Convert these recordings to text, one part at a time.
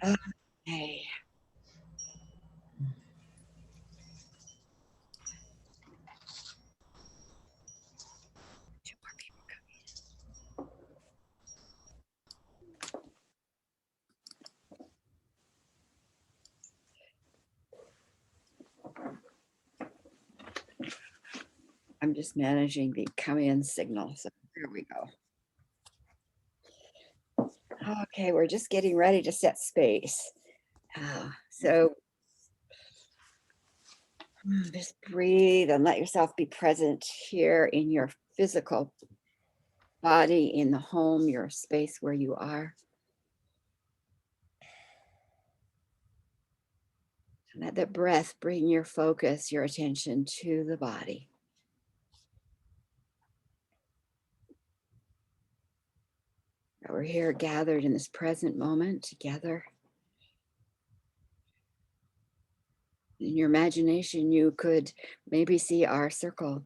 Okay. Two more people come. I'm just managing the come in signal. So here we go. Okay, we're just getting ready to set space. So just breathe and let yourself be present here in your physical body, in the home, your space where you are. And let the breath bring your focus, your attention to the body. We're here gathered in this present moment together. In your imagination, you could maybe see our circle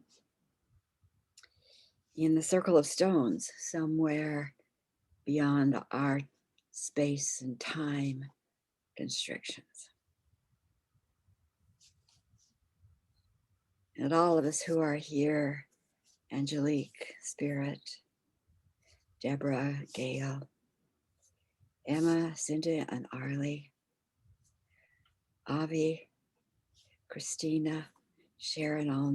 in the circle of stones somewhere beyond our space and time constrictions. And all of us who are here, Angelique, Spirit, Deborah, Gail, Emma, Cindy, and Arlie, Avi, Christina, Sharon, all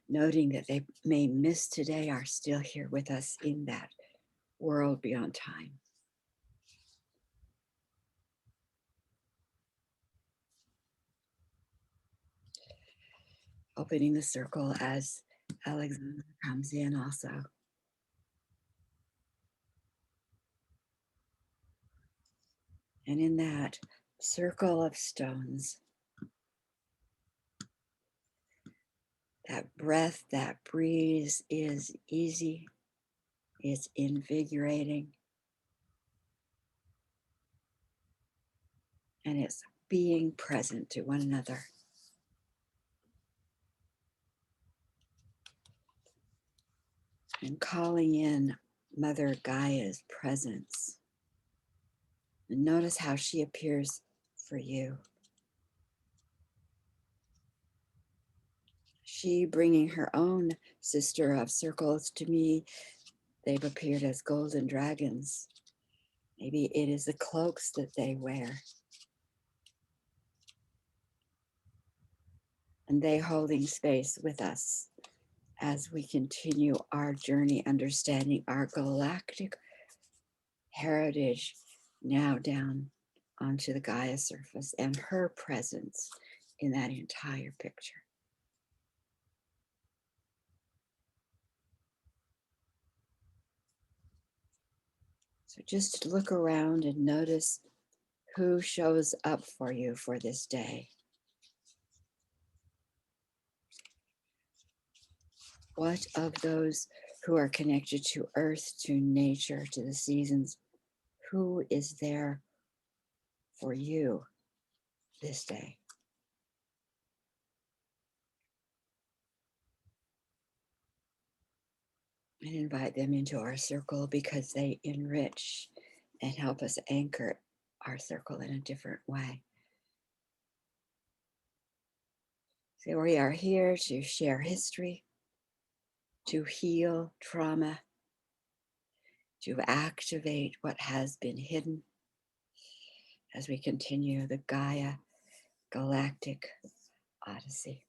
noting that they may miss today, are still here with us in that world beyond time. Opening the circle as Alexander comes in also. And in that circle of stones, that breath, that breeze is easy, it's invigorating, and it's being present to one another. And calling in Mother Gaia's presence. And notice how she appears for you. She bringing her own sister of circles to me. They've appeared as golden dragons. Maybe it is the cloaks that they wear. And they holding space with us as we continue our journey, understanding our galactic heritage now down onto the Gaia surface and her presence in that entire picture. So just look around and notice who shows up for you for this day. What of those who are connected to earth, to nature, to the seasons, who is there for you this day? And invite them into our circle because they enrich and help us anchor our circle in a different way. So we are here to share history, to heal trauma, to activate what has been hidden as we continue the Gaia Galactic Odyssey.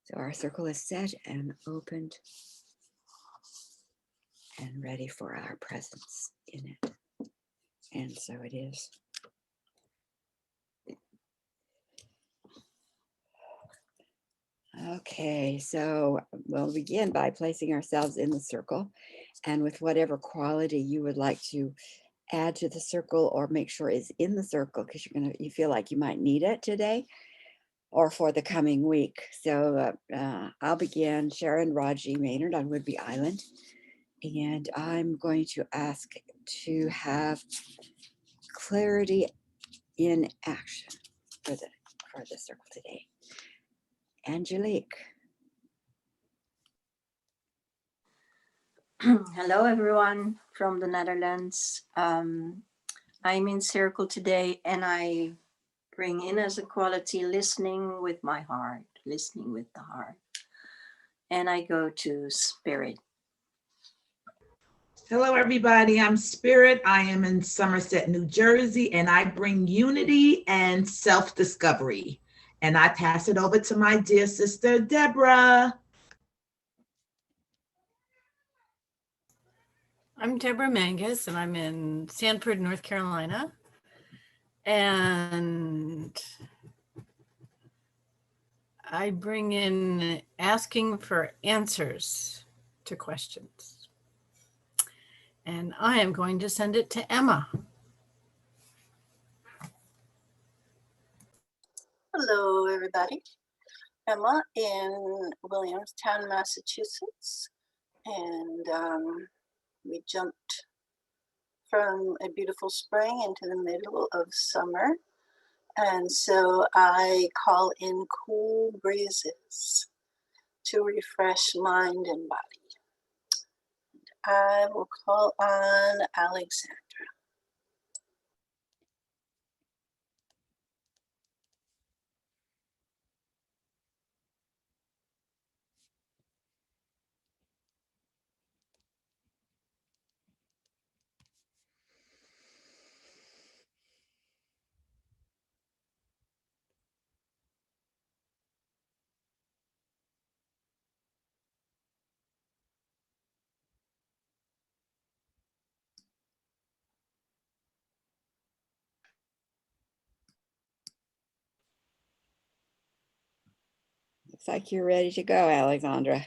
So our circle is set and opened and ready for our presence in it. And so it is. Okay, so we'll begin by placing ourselves in the circle, and with whatever quality you would like to add to the circle or make sure is in the circle, because you feel like you might need it today or for the coming week. So I'll begin. Sharon Raji Maynard on Whidbey Island, and I'm going to ask to have clarity in action for the circle today. Angelique. Hello, everyone from the Netherlands. I'm in circle today, and I bring in as a quality listening with my heart, listening with the heart. And I go to spirit. Hello, everybody. I'm Spirit. I am in Somerset, New Jersey, and I bring unity and self-discovery. And I pass it over to my dear sister, Deborah. I'm Deborah Mangus, and I'm in Sanford, North Carolina. And I bring in asking for answers to questions. And I am going to send it to Emma. Hello, everybody. Emma in Williamstown, Massachusetts. And we jumped from a beautiful spring into the middle of summer. And so I call in cool breezes to refresh mind and body. I will call on Alexandra. Looks like you're ready to go, Alexandra.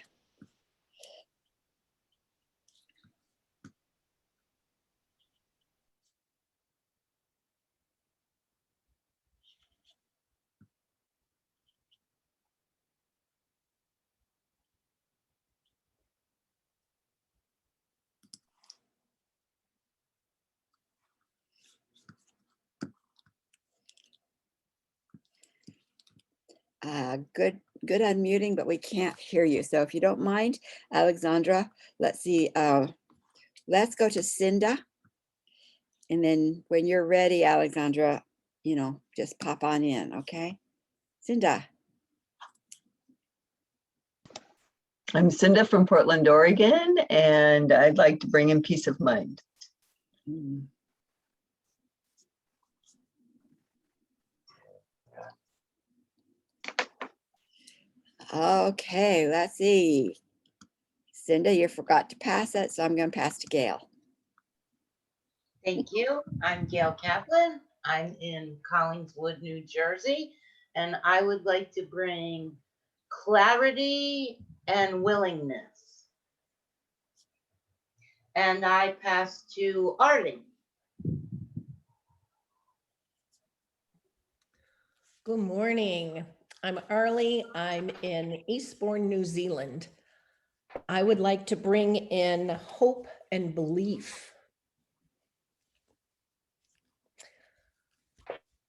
Good unmuting, but we can't hear you. So if you don't mind, Alexandra, let's see. Let's go to Cinda. And then when you're ready, Alexandra, just pop on in, okay? Cinda. I'm Cinda from Portland, Oregon, and I'd like to bring in peace of mind. Okay, let's see. Cinda, you forgot to pass it, so I'm going to pass to Gail. Thank you. I'm Gail Kaplan. I'm in Collingswood, New Jersey, and I would like to bring clarity and willingness. And I pass to Artie. Good morning. I'm Arlie. I'm in Eastbourne, New Zealand. I would like to bring in hope and belief.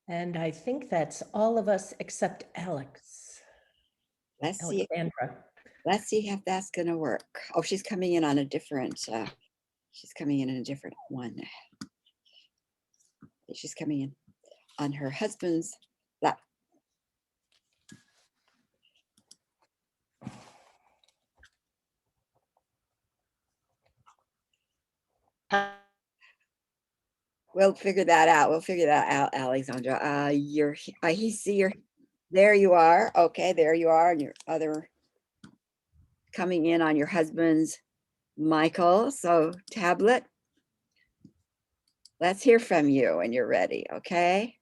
And I think that's all of us except Alex. Let's Alexandra. see if that's going to work. Oh, she's coming in on a different, she's coming in a different one. She's coming in on her husband's lap. We'll figure that out. We'll figure that out, Alexandra. There you are. Okay, there you are. And your other coming in on your husband's Michael. So tablet. Let's hear from you when you're ready, okay?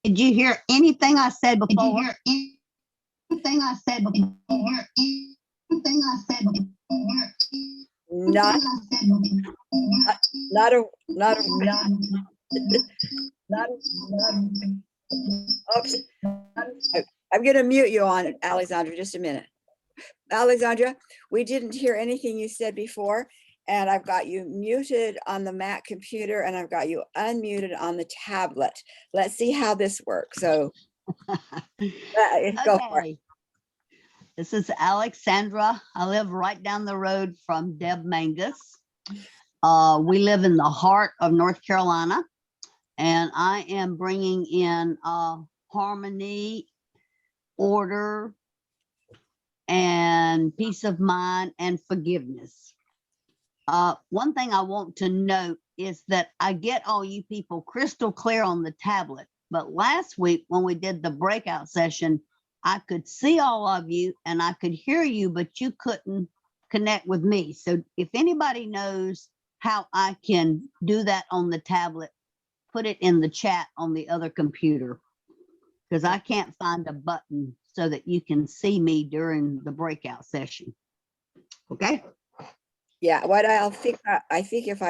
Did you hear anything I said before? Did you hear anything I said before? Anything I said before? Not oops. I'm going to mute you on Alexandra, just a minute. Alexandra, we didn't hear anything you said before, and I've got you muted on the Mac computer and I've got you unmuted on the tablet. Let's see how this works. So Go for it. Okay. This is Alexandra. I live right down the road from Deb Mangus. We live in the heart of North Carolina, and I am bringing in harmony, order, and peace of mind and forgiveness. One thing I want to note is that I get all you people crystal clear on the tablet, but last week when we did the breakout session, I could see all of you and I could hear you, but you couldn't connect with me. So if anybody knows how I can do that on the tablet, put it in the chat on the other computer, because I can't find a button so that you can see me during the breakout session. Okay. Yeah, what I'll think, I think if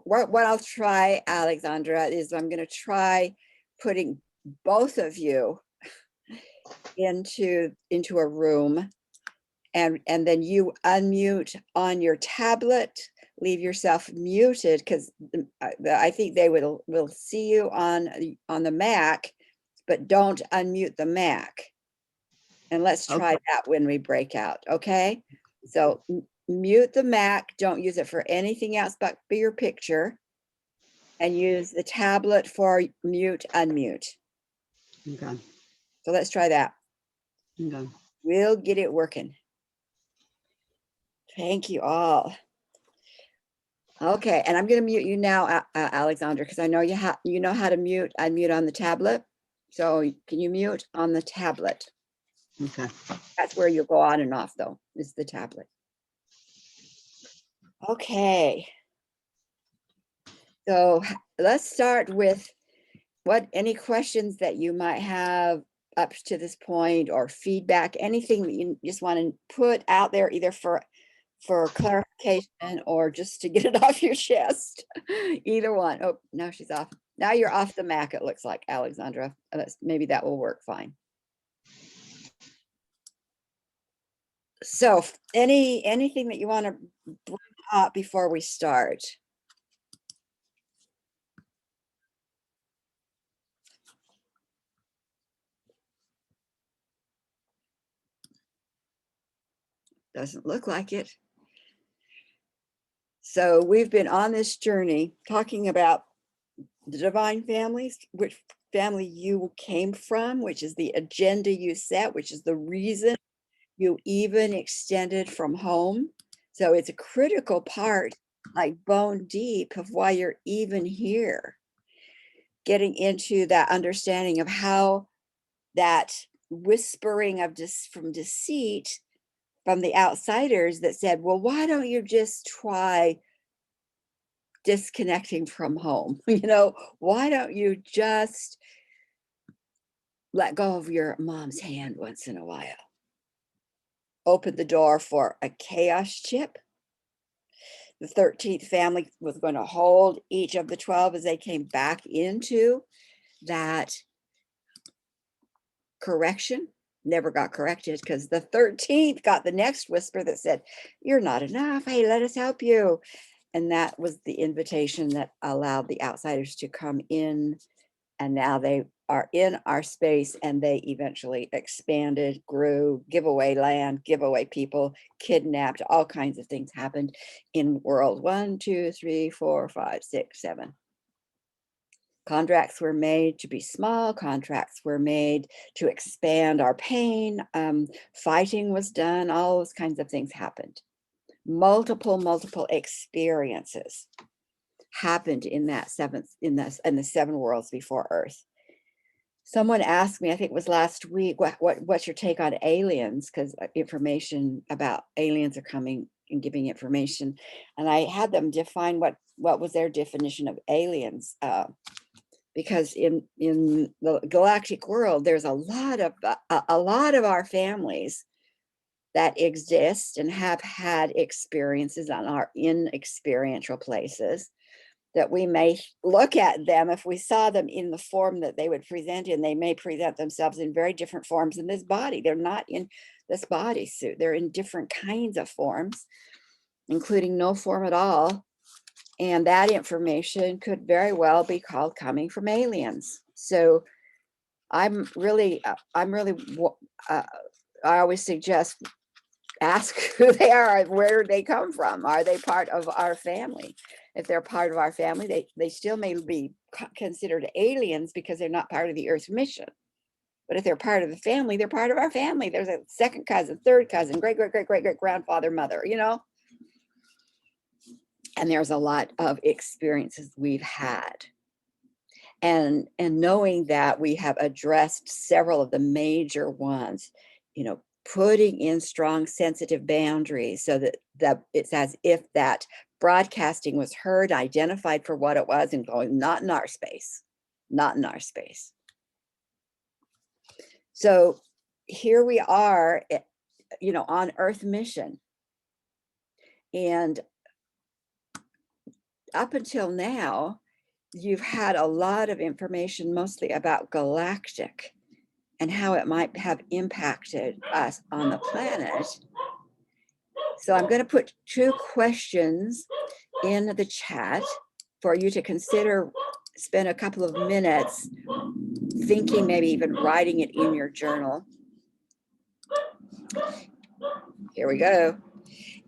what I'll try, Alexandra, is I'm going to try putting both of you into a room, and then you unmute on your tablet, leave yourself muted, because I think they will see you on the Mac, but don't unmute the Mac. And let's try that when we break out. Okay, so mute the Mac, don't use it for anything else but your picture, and use the tablet for mute, unmute. Okay. So let's try that. Okay. We'll get it working. Thank you all. Okay, and I'm going to mute you now, Alexandra, because I know you know how to mute, unmute on the tablet. So can you mute on the tablet? Okay. That's where you'll go on and off, though, is the tablet. Okay. So let's start with any questions that you might have up to this point, or feedback, anything that you just want to put out there, either for clarification or just to get it off your chest. Either one. Oh, now she's off. Now you're off the Mac, it looks like, Alexandra. Maybe that will work fine. So anything that you want to bring up before we start? Doesn't look like it. So we've been on this journey talking about the divine families, which family you came from, which is the agenda you set, which is the reason you even extended from home. So it's a critical part, like bone deep, of why you're even here. Getting into that understanding of how that whispering of from deceit from the outsiders that said, well, why don't you just try disconnecting from home? Why don't you just let go of your mom's hand once in a while? Open the door for a chaos chip. The 13th family was going to hold each of the 12 as they came back into that correction. Never got corrected, because the 13th got the next whisper that said, you're not enough. Hey, let us help you. And that was the invitation that allowed the outsiders to come in. And now they are in our space, and they eventually expanded, grew, give away land, give away people, kidnapped, all kinds of things happened in world 1, 2, 3, 4, 5, 6, 7. Contracts were made to be small. Contracts were made to expand our pain. Fighting was done. All those kinds of things happened. Multiple experiences happened in that in the 7 worlds before Earth. Someone asked me, I think it was last week, what's your take on aliens? Because information about aliens are coming and giving information, and I had them define what was their definition of aliens. Because in the galactic world, there's a lot of our families that exist and have had experiences and are in experiential places, that we may look at them, if we saw them in the form that they would present in, they may present themselves in very different forms in this body. They're not in this bodysuit. They're in different kinds of forms, including no form at all. And that information could very well be called coming from aliens. So I'm really, I always suggest ask who they are, where they come from. Are they part of our family? If they're part of our family, they still may be considered aliens because they're not part of the Earth mission. But if they're part of the family, they're part of our family. There's a second cousin, third cousin, great, great, great, great, great grandfather, mother, you know? And there's a lot of experiences we've had. And knowing that we have addressed several of the major ones, you know, putting in strong sensitive boundaries so that it's as if that broadcasting was heard, identified for what it was, and going, not in our space, not in our space. So here we are, you know, on Earth mission. And up until now, you've had a lot of information, mostly about galactic and how it might have impacted us on the planet. So I'm going to put 2 questions in the chat for you to consider, spend a couple of minutes thinking, maybe even writing it in your journal. Here we go.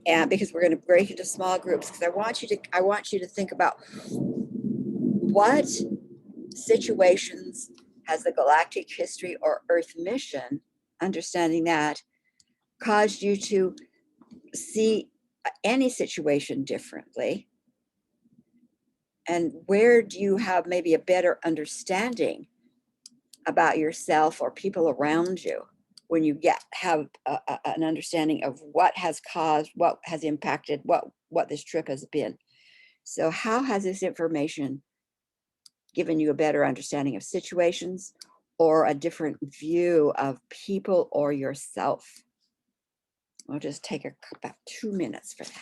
And because we're going to break into small groups, because I want you to think about what situations has the galactic history or Earth mission, understanding that, caused you to see any situation differently? And where do you have maybe a better understanding about yourself or people around you when you have an understanding of what has caused, what has impacted, what this trip has been? So how has this information given you a better understanding of situations or a different view of people or yourself? We'll just take about 2 minutes for that.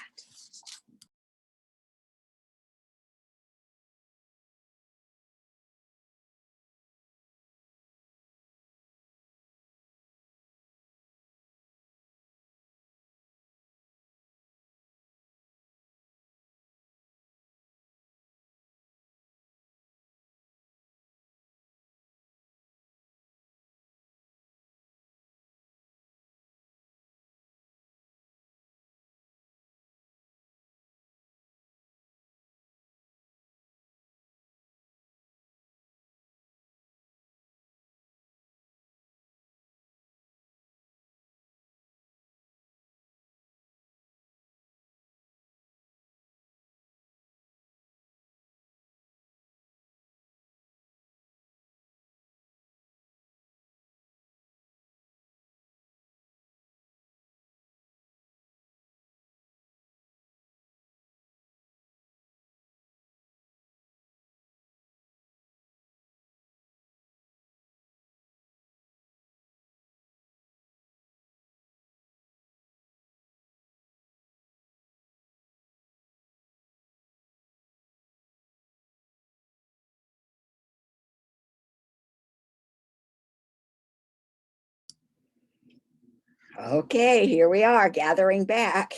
Okay, here we are, gathering back.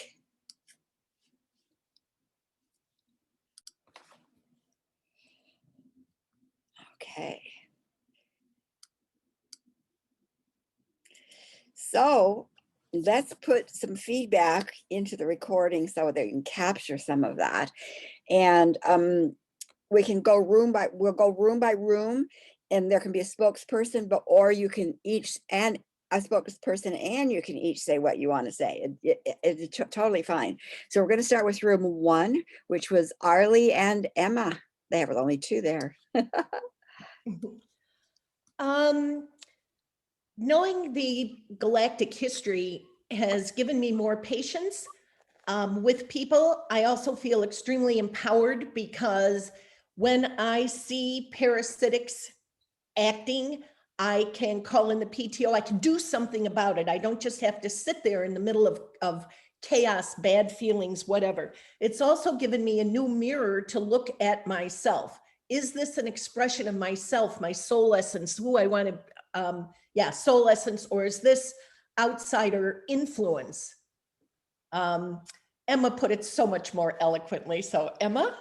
Okay. So let's put some feedback into the recording so they can capture some of that. And we can go we'll go room by room, and there can be a spokesperson, or you can each, and a spokesperson, and you can each say what you want to say. It's totally fine. So we're going to start with room 1, which was Arlie and Emma. They have only 2 there. Knowing the galactic history has given me more patience with people. I also feel extremely empowered because when I see parasitics acting, I can call in the PTO. I can do something about it. I don't just have to sit there in the middle of chaos, bad feelings, whatever. It's also given me a new mirror to look at myself. Is this an expression of myself, my soul essence, who I want to, soul essence, or is this outsider influence? Emma put it so much more eloquently. So Emma?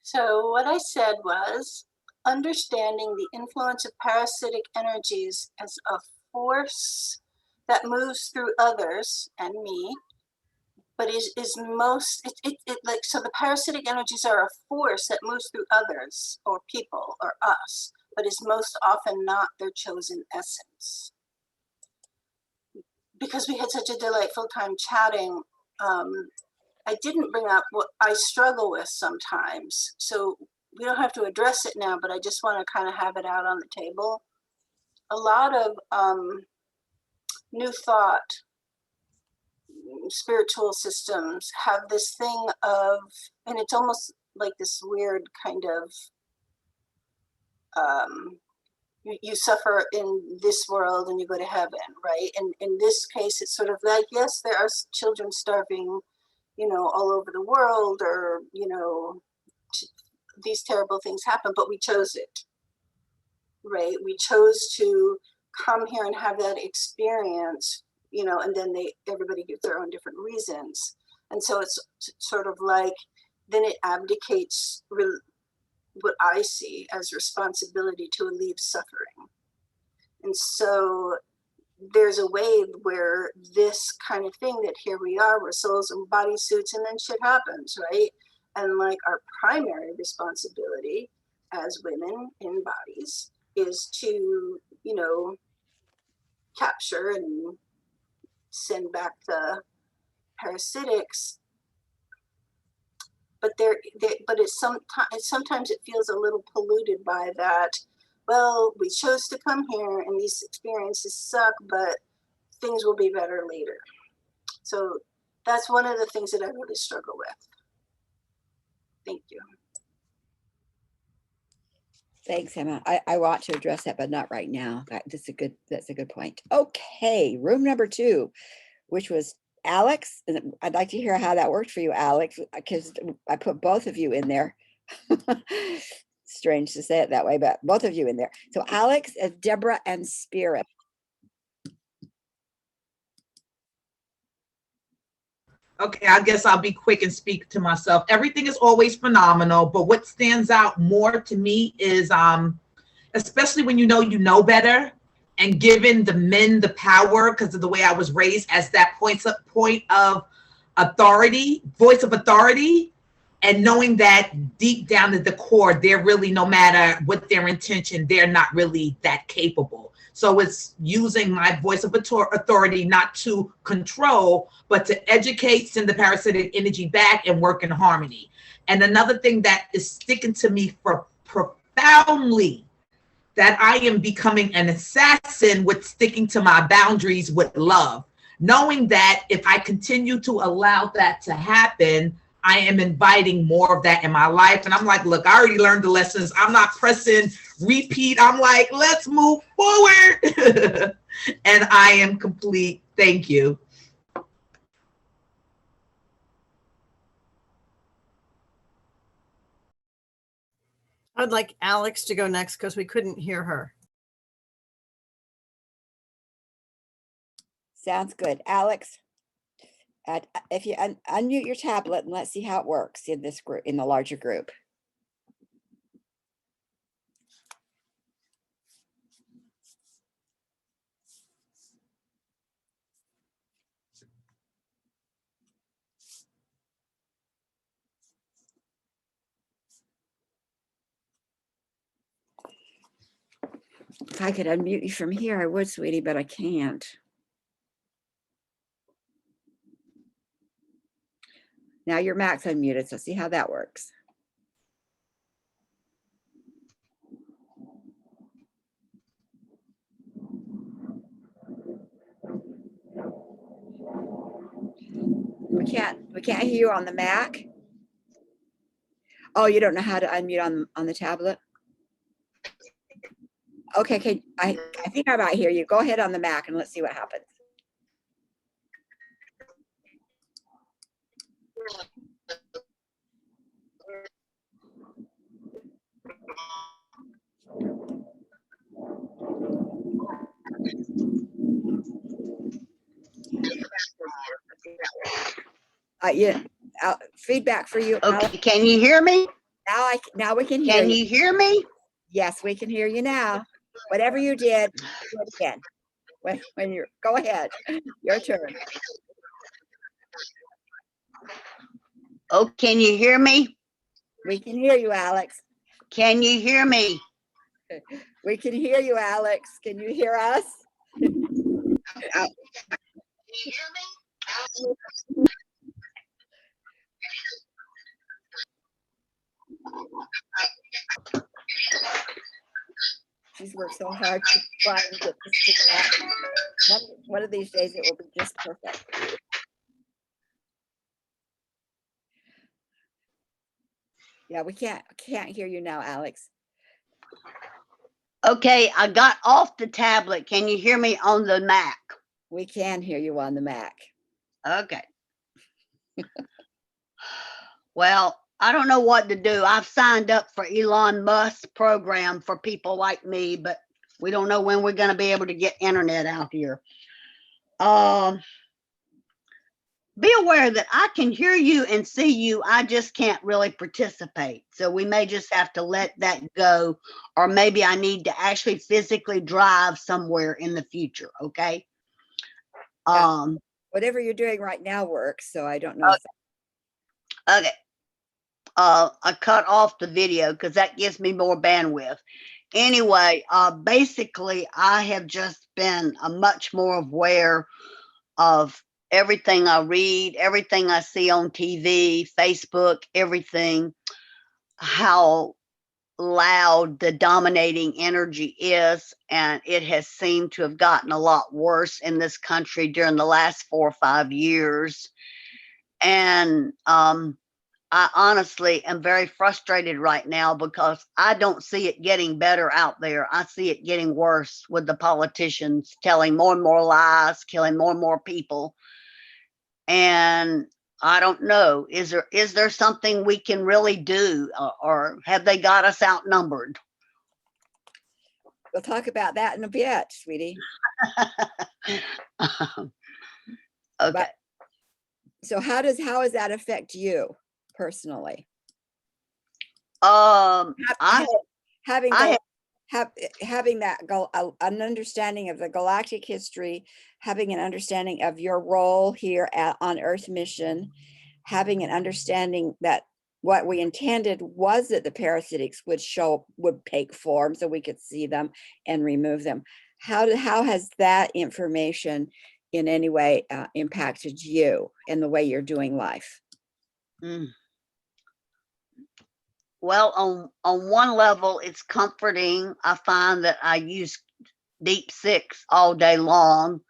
So what I said was, understanding the influence of parasitic energies as a force that moves through others and me, but is most, like, so the parasitic energies are a force that moves through others or people or us, but is most often not their chosen essence. Because we had such a delightful time chatting, I didn't bring up what I struggle with sometimes. So we don't have to address it now, but I just want to kind of have it out on the table. A lot of New Thought spiritual systems have this thing of, and it's almost like this weird kind of, you suffer in this world and you go to heaven, right? And in this case, it's sort of like, yes, there are children starving, you know, all over the world, or, you know, these terrible things happen, but we chose it, right? We chose to come here and have that experience, you know, and then everybody gives their own different reasons. And so it's sort of like, then it abdicates what I see as responsibility to alleviate suffering. And so there's a way where this kind of thing, that here we are, we're souls and bodysuits, and then shit happens, right? And like, our primary responsibility as women in bodies is to, you know, capture and send back the parasitics. But sometimes it feels a little polluted by that. Well, we chose to come here and these experiences suck, but things will be better later. So that's one of the things that I really struggle with. Thank you. Thanks, Emma. I want to address that, but not right now. That's a good point. Okay, room number 2, which was Alex. And I'd like to hear how that worked for you, Alex, because I put both of you in there. Strange to say it that way, but both of you in there. So Alex, Deborah, and Spirit. Okay, I guess I'll be quick and speak to myself. Everything is always phenomenal, but what stands out more to me is, especially when you know better, and giving the men the power because of the way I was raised as that point of authority, voice of authority, and knowing that deep down at the core, they're really, no matter what their intention, they're not really that capable. So it's using my voice of authority not to control, but to educate, send the parasitic energy back, and work in harmony. And another thing that is sticking to me for profoundly, that I am becoming an assassin with sticking to my boundaries with love, knowing that if I continue to allow that to happen, I am inviting more of that in my life. And I'm like, look, I already learned the lessons. I'm not pressing repeat. I'm like, let's move forward. And I am complete. Thank you. I'd like Alex to go next because we couldn't hear her. Sounds good. Alex, if you unmute your tablet and let's see how it works in this group, in the larger group. If I could unmute you from here, I would, sweetie, but I can't. Now your Mac's unmuted, so see how that works. We can't hear you on the Mac. Oh, you don't know how to unmute on the tablet? Okay, I think I might hear you. Go ahead on the Mac and let's see what happens. Yeah, feedback for you. Okay, can you hear me? Now we can hear Can you hear me? Yes, we can hear you now. Whatever you did, do it again. When you're, go ahead. Your turn. Oh, can you hear me? We can hear you, Alex. Can you hear me? We can hear you, Alex. Can you hear us? She's worked so hard to try and get this figured out. One of these days it will be just perfect. Yeah, we can't hear you now, Alex. Okay, I got off the tablet. Can you hear me on the Mac? We can hear you on the Mac. Okay. Well, I don't know what to do. I've signed up for Elon Musk's program for people like me, but we don't know when we're going to be able to get internet out here. Be aware that I can hear you and see you. I just can't really participate. So we may just have to let that go, or maybe I need to actually physically drive somewhere in the future. Okay. Yeah. Whatever you're doing right now works. So I don't know. Okay. I cut off the video because that gives me more bandwidth. Anyway, basically, I have just been much more aware of everything I read, everything I see on TV, Facebook, everything, how loud the dominating energy is. And it has seemed to have gotten a lot worse in this country during the last 4 or 5 years. And I honestly am very frustrated right now because I don't see it getting better out there. I see it getting worse with the politicians telling more and more lies, killing more and more people. And I don't know, is there something we can really do, or have they got us outnumbered? We'll talk about that in a bit, sweetie. Okay. So how does that affect you personally? Having an understanding of the galactic history, having an understanding of your role here on Earth mission, having an understanding that what we intended was that the parasitics would take form so we could see them and remove them. How has that information in any way impacted you in the way you're doing life? Well, on one level, it's comforting. I find that I use Deep Six all day long.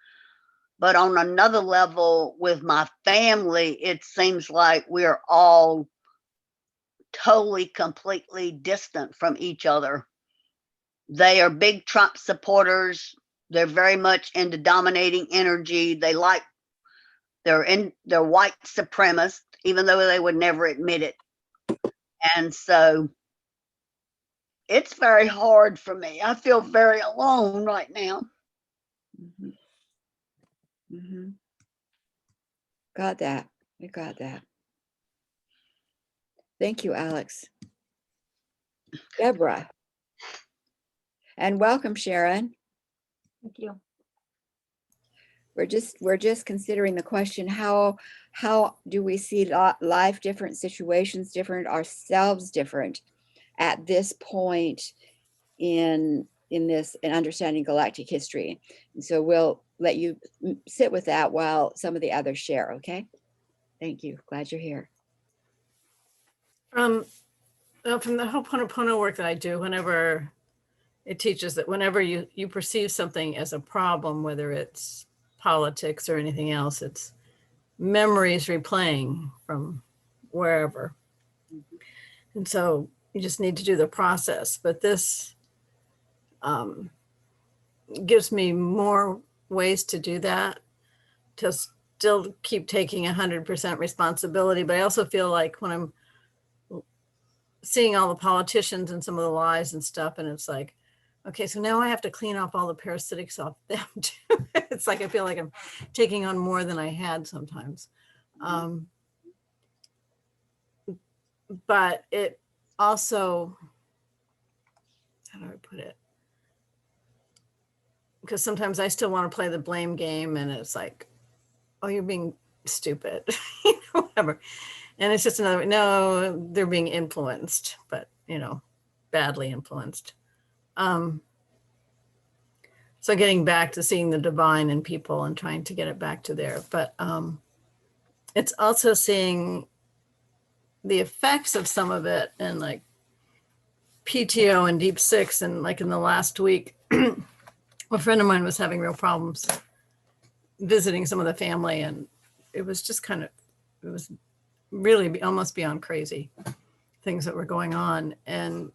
But on another level, with my family, it seems like we're all totally, completely distant from each other. They are big Trump supporters. They're very much into dominating energy. They're white supremacists, even though they would never admit it. And so it's very hard for me. I feel very alone right now. Mm-hmm. Mm-hmm. Got that. We got that. Thank you, Alex. Deborah. And welcome, Sharon. Thank you. We're just considering the question, how do we see life different, situations different, ourselves different at this point in understanding galactic history. And so we'll let you sit with that while some of the others share, okay? Thank you. Glad you're here. From the Ho'oponopono work that I do, whenever it teaches that whenever you perceive something as a problem, whether it's politics or anything else, it's memories replaying from wherever. And so you just need to do the process. But this gives me more ways to do that, to still keep taking 100% responsibility. But I also feel like when I'm seeing all the politicians and some of the lies and stuff, and it's like, okay, so now I have to clean off all the parasitics off them too. It's like I feel like I'm taking on more than I had sometimes. But it also how do I put it? Because sometimes I still want to play the blame game, and it's like, oh, you're being stupid, whatever. And it's just another, no, they're being influenced, but badly influenced. So getting back to seeing the divine in people and trying to get it back to there. But it's also seeing the effects of some of it, and like PTO and Deep Six. And like in the last week, a friend of mine was having real problems visiting some of the family. And it was just it was really almost beyond crazy things that were going on. And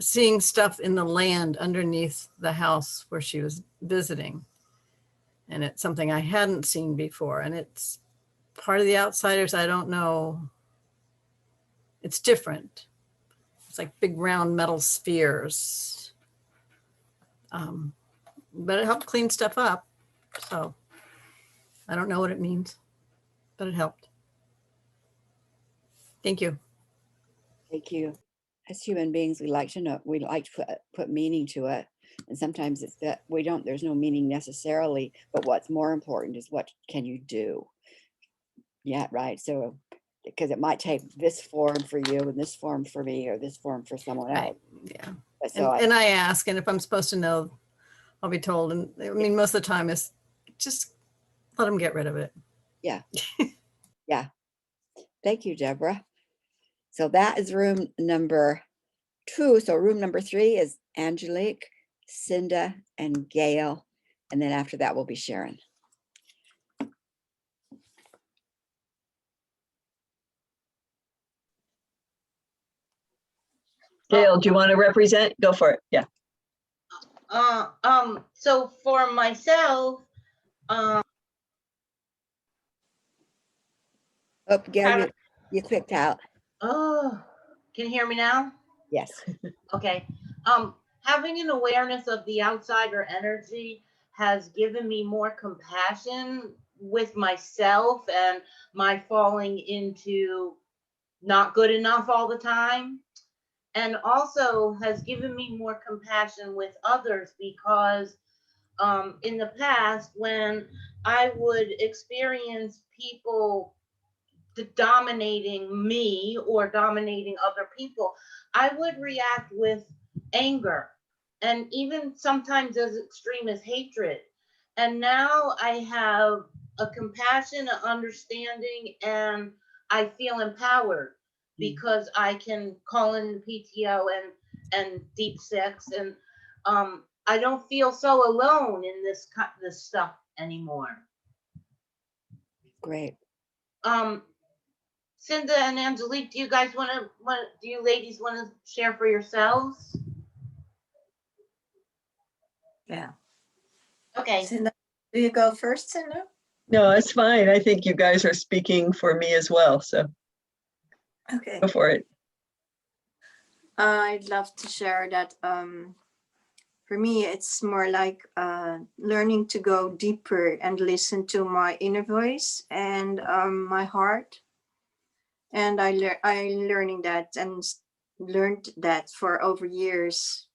seeing stuff in the land underneath the house where she was visiting. And it's something I hadn't seen before. And it's part of the outsiders. I don't know. It's different. It's like big round metal spheres. But it helped clean stuff up. So I don't know what it means, but it helped. Thank you. Thank you. As human beings, we like to know, we like to put meaning to it. And sometimes it's that there's no meaning necessarily, but what's more important is what can you do? Yeah, right. So, because it might take this form for you and this form for me or this form for someone else. Yeah. But so And I ask, and if I'm supposed to know, I'll be told. And I mean, most of the time is just let them get rid of it. Yeah. Yeah. Thank you, Deborah. So that is room number 2. So room number 3 is Angelique, Cinda, and Gail. And then after that will be Sharon. Gail, do you want to represent? Go for it. Yeah. So for myself, Oh, Gail, you clicked out. can you hear me now? Yes. Okay. Having an awareness of the outsider energy has given me more compassion with myself and my falling into not good enough all the time. And also has given me more compassion with others because in the past, when I would experience people dominating me or dominating other people, I would react with anger and even sometimes as extreme as hatred. And now I have a compassion, an understanding, and I feel empowered because I can call in the PTO and Deep Six, and I don't feel so alone in this stuff anymore. Great. Cinda and Angelique, do you guys do you ladies want to share for yourselves? Yeah. Okay. Cinda, do you go first, Cinda? No, it's fine. I think you guys are speaking for me as well. So Okay. go for it. I'd love to share that for me, it's more like learning to go deeper and listen to my inner voice and my heart. And I learning that and learned that for over years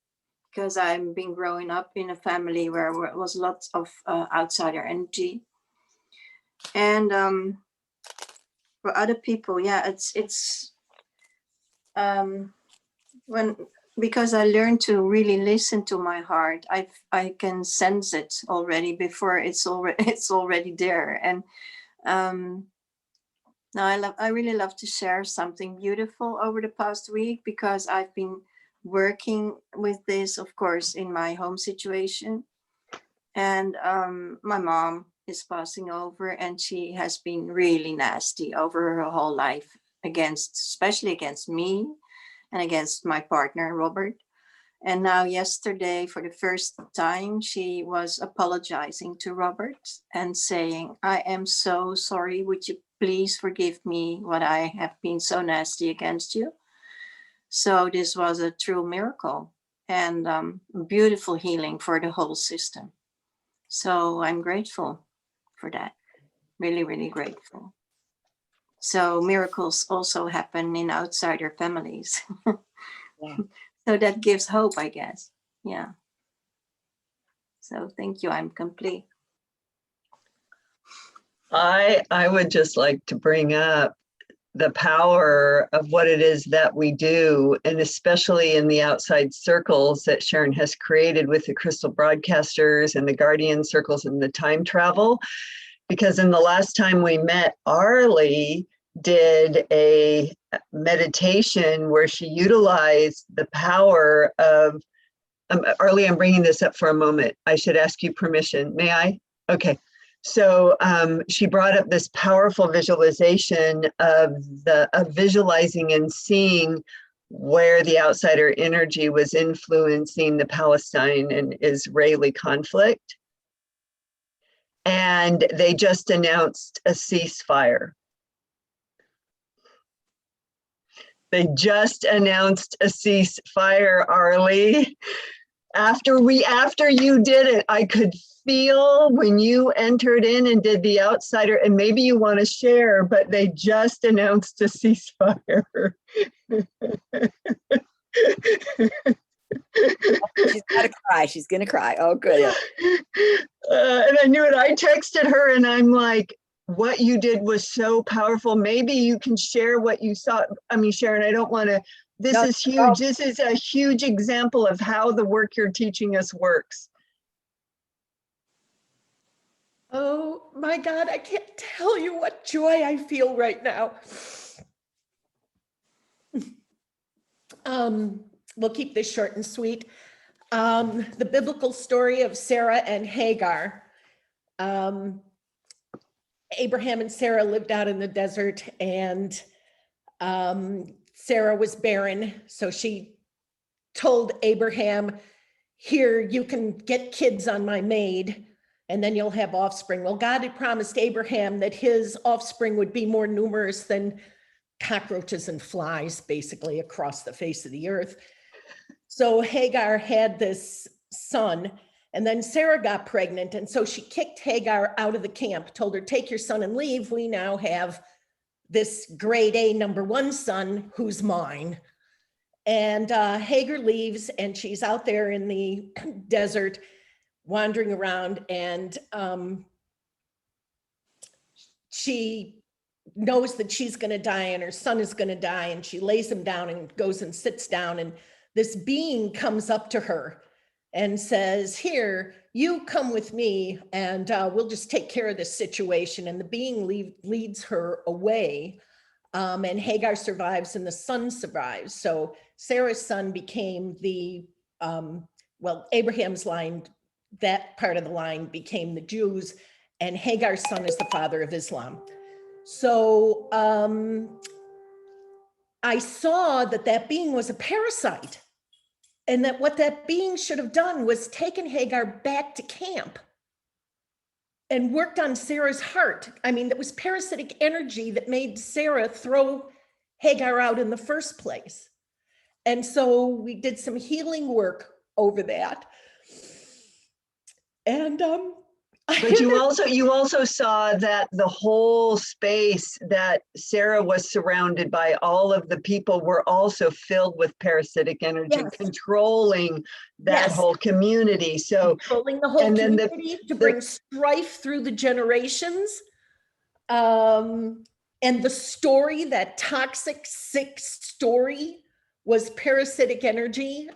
because I've been growing up in a family where it was lots of outsider energy. And for other people, yeah, it's because I learned to really listen to my heart, I can sense it already before it's already there. And now I really love to share something beautiful over the past week because I've been working with this, of course, in my home situation. And my mom is passing over, and she has been really nasty over her whole life especially against me and against my partner, Robert. And now yesterday, for the first time, she was apologizing to Robert and saying, I am so sorry. Would you please forgive me what I have been so nasty against you? So this was a true miracle and beautiful healing for the whole system. So I'm grateful for that. Really, really grateful. So miracles also happen in outsider families. Yeah. So that gives hope, I guess. Yeah. So thank you. I'm complete. I would just like to bring up the power of what it is that we do, and especially in the outside circles that Sharon has created with the crystal broadcasters and the guardian circles and the time travel. Because in the last time we met, Arlie did a meditation where she utilized the power of, Arlie, I'm bringing this up for a moment. I should ask you permission. May I? Okay. So she brought up this powerful visualization of visualizing and seeing where the outsider energy was influencing the Palestine and Israeli conflict. And they just announced a ceasefire. They just announced a ceasefire, Arlie. After you did it, I could feel when you entered in and did the outsider, and maybe you want to share, but they just announced a ceasefire. She's gonna cry. She's gonna cry. Oh, good. And I knew it. I texted her and I'm like, what you did was so powerful. Maybe you can share what you saw. I mean, Sharon, I don't want to, this No, is huge. no. This is a huge example of how the work you're teaching us works. Oh my God, I can't tell you what joy I feel right now. We'll keep this short and sweet. The biblical story of Sarah and Hagar. Abraham and Sarah lived out in the desert, and Sarah was barren. So she told Abraham, here, you can get kids on my maid, and then you'll have offspring. Well, God had promised Abraham that his offspring would be more numerous than cockroaches and flies, basically, across the face of the earth. So Hagar had this son, and then Sarah got pregnant. And so she kicked Hagar out of the camp, told her, take your son and leave. We now have this grade A #1 son who's mine. And Hagar leaves, and she's out there in the desert wandering around, and she knows that she's going to die and her son is going to die, and she lays him down and goes and sits down, and this being comes up to her and says, here, you come with me and we'll just take care of this situation. And the being leads her away, and Hagar survives and the son survives. So Sarah's son became the, well, Abraham's line, that part of the line became the Jews, and Hagar's son is the father of Islam. So I saw that that being was a parasite, and that what that being should have done was taken Hagar back to camp and worked on Sarah's heart. I mean, that was parasitic energy that made Sarah throw Hagar out in the first place. And so we did some healing work over that. And but you also saw that the whole space that Sarah was surrounded by, all of the people were also filled with parasitic energy, yes, controlling that yes, whole community. So controlling the whole and then community to bring strife through the generations. And the story, that toxic, sick story, was parasitic energy.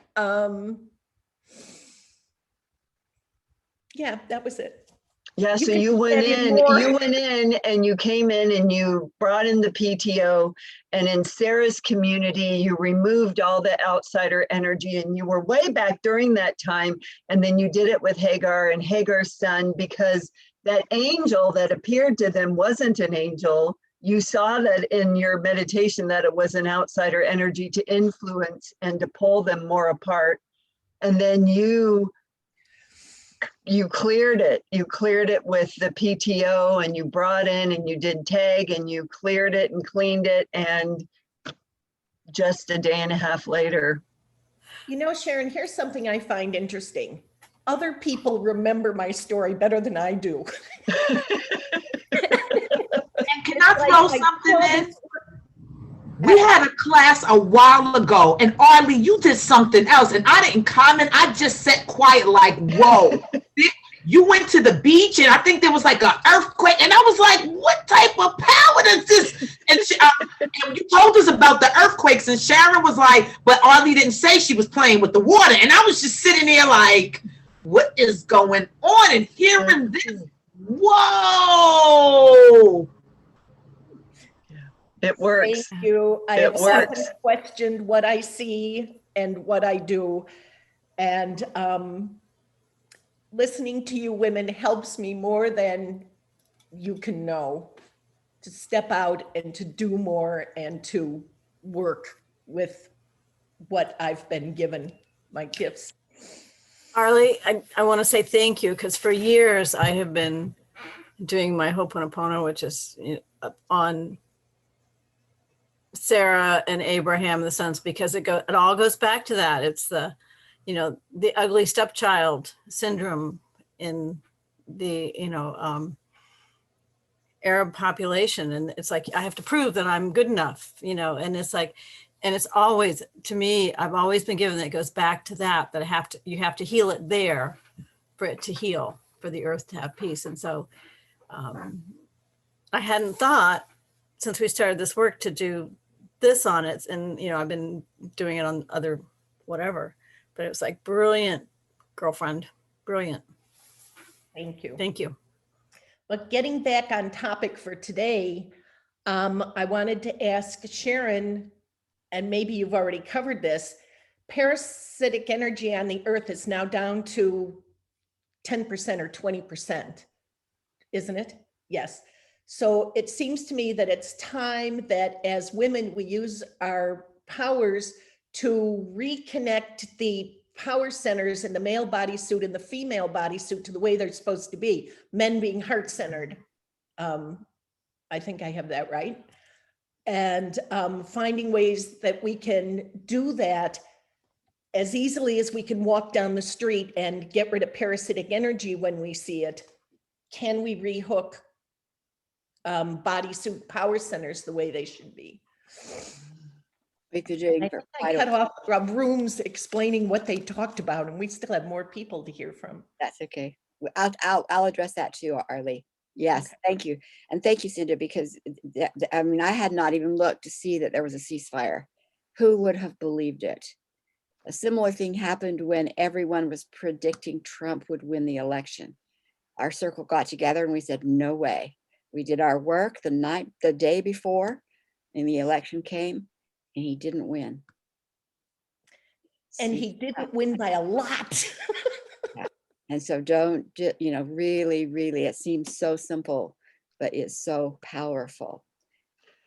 Yeah, that was it. Yeah, so could you went add in, more. you went in and you came in and you brought in the PTO, and in Sarah's community, you removed all the outsider energy, and you were way back during that time. And then you did it with Hagar and Hagar's son, because that angel that appeared to them wasn't an angel. You saw that in your meditation, that it was an outsider energy to influence and to pull them more apart. And then you cleared it. You cleared it with the PTO, and you brought in and you did tag, and you cleared it and cleaned it. And just a day and a half later. You know, Sharon, here's something I find interesting. Other people remember my story better than I do. And can I throw something in? We had a class a while ago, and Arlie, you did something else, and I didn't comment. I just sat quiet, like, whoa. You went to the beach, and I think there was like an earthquake, and I was like, what type of power is this? And you told us about the earthquakes, and Sharon was like, but Arlie didn't say she was playing with the water. And I was just sitting there like, what is going on? And hearing this, whoa. It works. Thank you. I It have often works. questioned what I see and what I do. And listening to you women helps me more than you can know, to step out and to do more and to work with what I've been given, my gifts. Arlie, I want to say thank you, because for years I have been doing my Ho'oponopono, which is on Sarah and Abraham, the sons, because it all goes back to that. It's the ugly stepchild syndrome in the Arab population, and it's like I have to prove that I'm good enough, and it's like, and it's always, to me, I've always been given that it goes back to that you have to heal it there for it to heal, for the earth to have peace. And so I hadn't thought, since we started this work, to do this on it, and I've been doing it on other whatever, but it was like, brilliant, girlfriend, brilliant. Thank you. Thank you. But getting back on topic for today, I wanted to ask Sharon, and maybe you've already covered this, parasitic energy on the earth is now down to 10% or 20%, isn't it? Yes. So it seems to me that it's time that as women, we use our powers to reconnect the power centers in the male bodysuit and the female bodysuit to the way they're supposed to be, men being heart-centered. I think I have that right. And finding ways that we can do that as easily as we can walk down the street and get rid of parasitic energy when we see it. Can we rehook bodysuit power centers the way they should be? We've been doing I for think I quite cut a off rooms explaining what they talked about, and we still have more people to hear from. That's okay. I'll address that too, Arlie. Yes, Okay. thank you. And thank you, Cinda, because I mean, I had not even looked to see that there was a ceasefire. Who would have believed it? A similar thing happened when everyone was predicting Trump would win the election. Our circle got together and we said, no way. We did our work the day before, and the election came, and he didn't win. And See? he didn't win by a lot. And so don't, really, really, it seems so simple, but it's so powerful.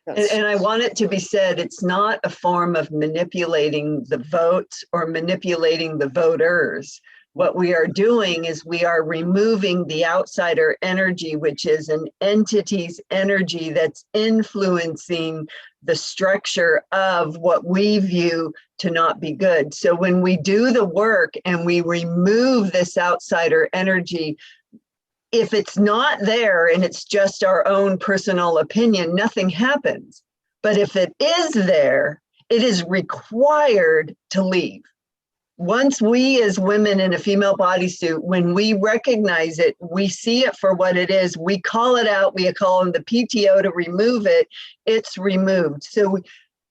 And I want it to be said, it's not a form of manipulating the votes or manipulating the voters. What we are doing is we are removing the outsider energy, which is an entity's energy that's influencing the structure of what we view to not be good. So when we do the work and we remove this outsider energy, if it's not there and it's just our own personal opinion, nothing happens. But if it is there, it is required to leave. Once we as women in a female bodysuit, when we recognize it, we see it for what it is, we call it out, we call in the PTO to remove it, it's removed. So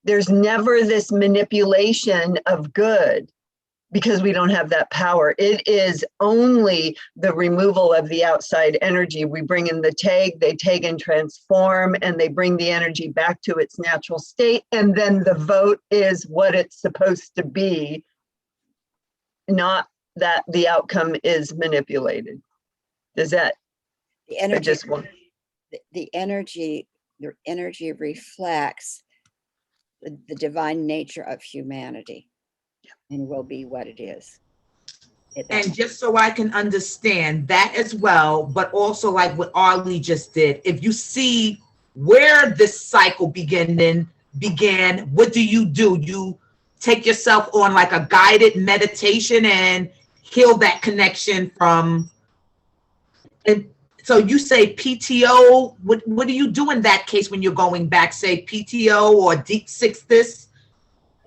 there's never this manipulation of good because we don't have that power. It is only the removal of the outside energy. We bring in the tag, they tag and transform, and they bring the energy back to its natural state. And then the vote is what it's supposed to be, not that the outcome is manipulated. Does that, the energy, just one. the energy reflects the divine nature of humanity, and will be what it is. And just so I can understand that as well, but also like what Arlie just did, if you see where this cycle began, what do? You take yourself on like a guided meditation and heal that connection from, and So you say PTO, what do you do in that case when you're going back, say PTO or deep six this?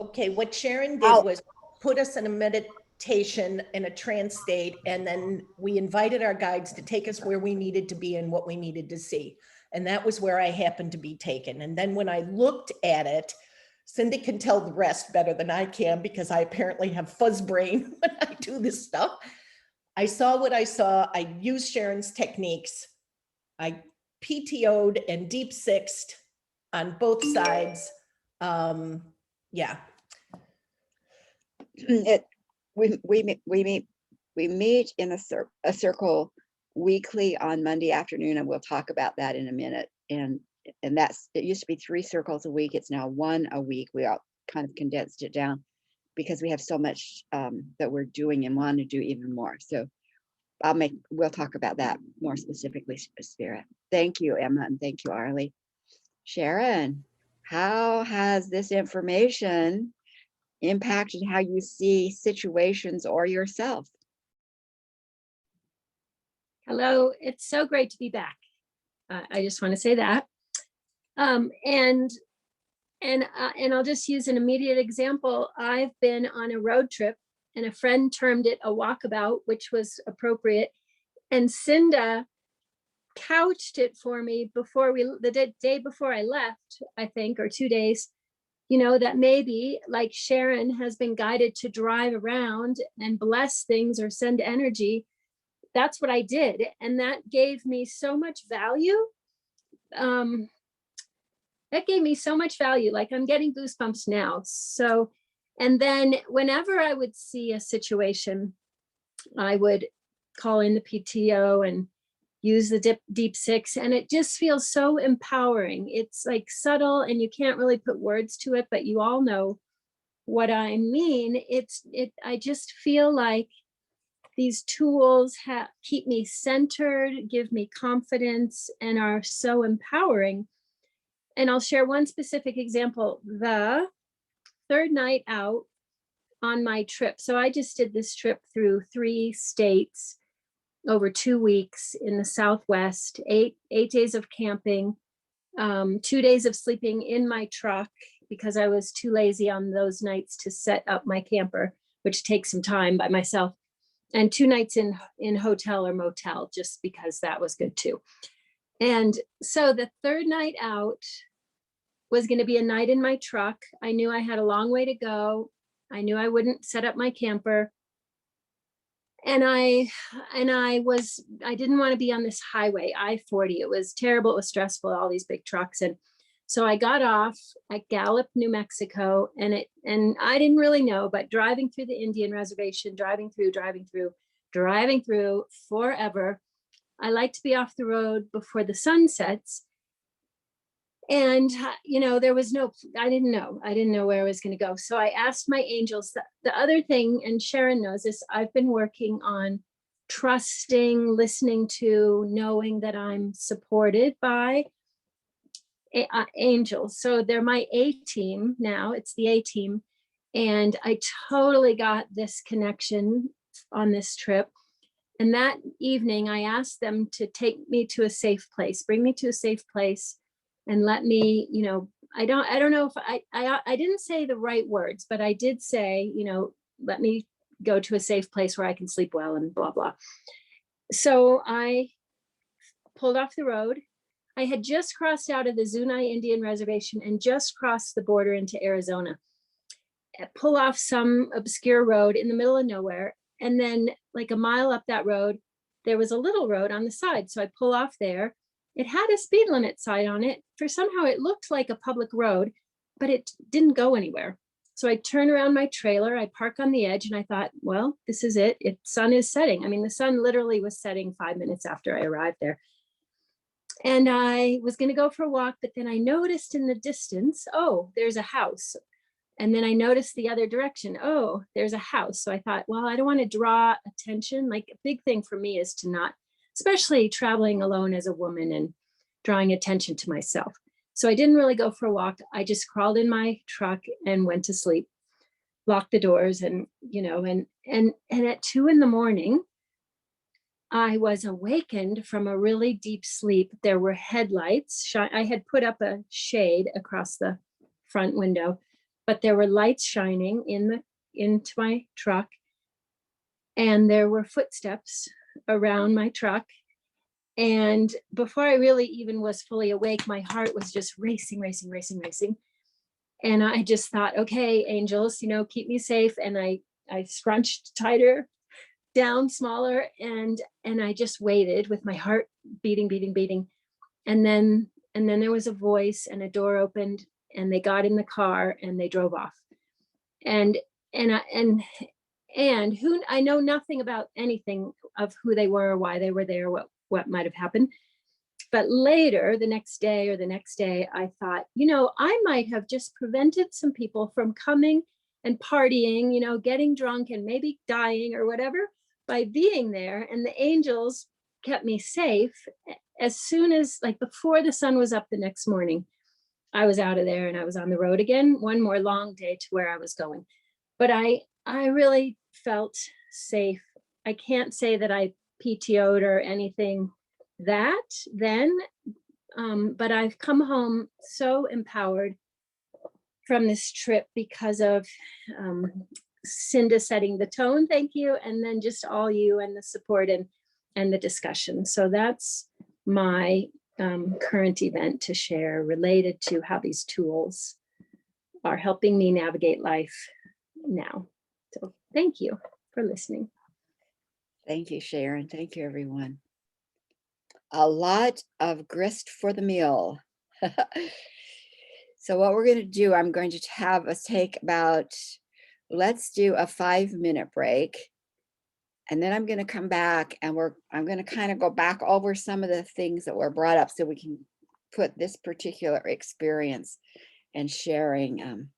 Okay, what Sharon I'll- did was put us in a meditation in a trance state, and then we invited our guides to take us where we needed to be and what we needed to see. And that was where I happened to be taken. And then when I looked at it, Cindy can tell the rest better than I can because I apparently have fuzz brain when I do this stuff. I saw what I saw. I used Sharon's techniques. I PTO'd and deep sixed on both sides. Yeah. We meet in a circle weekly on Monday afternoon, and we'll talk about that in a minute. And it used to be 3 circles a week. It's now 1 a week. We all kind of condensed it down because we have so much that we're doing and want to do even more. So we'll talk about that more specifically, Spirit. Thank you, Emma, and thank you, Arlie. Sharon, how has this information impacted how you see situations or yourself? Hello, it's so great to be back. I just want to say that. And I'll just use an immediate example. I've been on a road trip, and a friend termed it a walkabout, which was appropriate. And Cinda couched it for me the day before I left, I think, or 2 days, that maybe like Sharon has been guided to drive around and bless things or send energy. That's what I did. And that gave me so much value. Like I'm getting goosebumps now. So, and then whenever I would see a situation, I would call in the PTO and use the deep six, and it just feels so empowering. It's like subtle and you can't really put words to it, but you all know what I mean. I just feel like these tools keep me centered, give me confidence, and are so empowering. And I'll share one specific example. The third night out on my trip. So I just did this trip through 3 states over 2 weeks in the Southwest, 8 days of camping, 2 days of sleeping in my truck because I was too lazy on those nights to set up my camper, which takes some time by myself, and 2 nights in hotel or motel, just because that was good too. And so the third night out was going to be a night in my truck. I knew I had a long way to go. I knew I wouldn't set up my camper. And I didn't want to be on this highway, I-40. It was terrible. It was stressful, all these big trucks. And so I got off at Gallup, New Mexico, and I didn't really know, but driving through the Indian reservation, driving through forever. I like to be off the road before the sun sets. And, there was I didn't know where I was going to go. So I asked my angels. The other thing, and Sharon knows this, I've been working on trusting, listening to, knowing that I'm supported by angels. So they're my A team now. It's the A team. And I totally got this connection on this trip. And that evening, I asked them to take me to a safe place, bring me to a safe place. And let me, I don't know if I didn't say the right words, but I did say, let me go to a safe place where I can sleep well and blah, blah. So I pulled off the road. I had just crossed out of the Zuni Indian Reservation and just crossed the border into Arizona. I pull off some obscure road in the middle of nowhere. And then like a mile up that road, there was a little road on the side. So I pull off there. It had a speed limit sign on it. Somehow it looked like a public road, but it didn't go anywhere. So I turn around my trailer, I park on the edge, and I thought, well, this is it. Sun is setting. I mean, the sun literally was setting 5 minutes after I arrived there. And I was going to go for a walk, but then I noticed in the distance, oh, there's a house. And then I noticed the other direction. Oh, there's a house. So I thought, well, I don't want to draw attention. Like a big thing for me is to not, especially traveling alone as a woman and drawing attention to myself. So I didn't really go for a walk. I just crawled in my truck and went to sleep, locked the doors, and, and at 2 a.m, I was awakened from a really deep sleep. There were headlights. I had put up a shade across the front window, but there were lights shining into my truck, and there were footsteps around my truck. And before I really even was fully awake, my heart was just racing, racing, racing, racing. And I just thought, okay, angels, keep me safe. And I scrunched tighter, down smaller, and I just waited with my heart beating, beating, beating. And then there was a voice, and a door opened, and they got in the car and they drove off. And who, I know nothing about anything of who they were, or why they were there, what might have happened. But later, the next day, I thought, I might have just prevented some people from coming and partying, getting drunk and maybe dying or whatever by being there. And the angels kept me safe. As soon as, like, before the sun was up the next morning, I was out of there and I was on the road again, one more long day to where I was going. But I really felt safe. I can't say that I PTO'd or anything that then, but I've come home so empowered from this trip because of Cinda setting the tone, thank you, and then just all you and the support and the discussion. So that's my current event to share, related to how these tools are helping me navigate life now. So thank you for listening. Thank you, Sharon. Thank you, everyone. A lot of grist for the mill. So what we're going to do, I'm going to have us take about, let's do a 5-minute break. And then I'm going to come back and I'm going to kind of go back over some of the things that were brought up so we can put this particular experience and sharing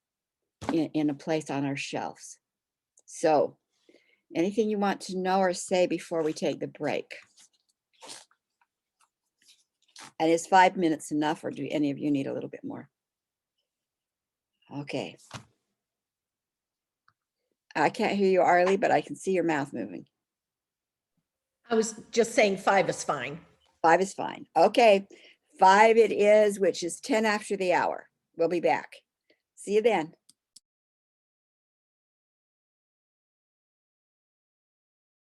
in a place on our shelves. So anything you want to know or say before we take the break? And is 5 minutes enough, or do any of you need a little bit more? Okay. I can't hear you, Arlie, but I can see your mouth moving. I was just saying 5 is fine. 5 is fine. Okay. 5 it is, which is 10 after the hour. We'll be back. See you then.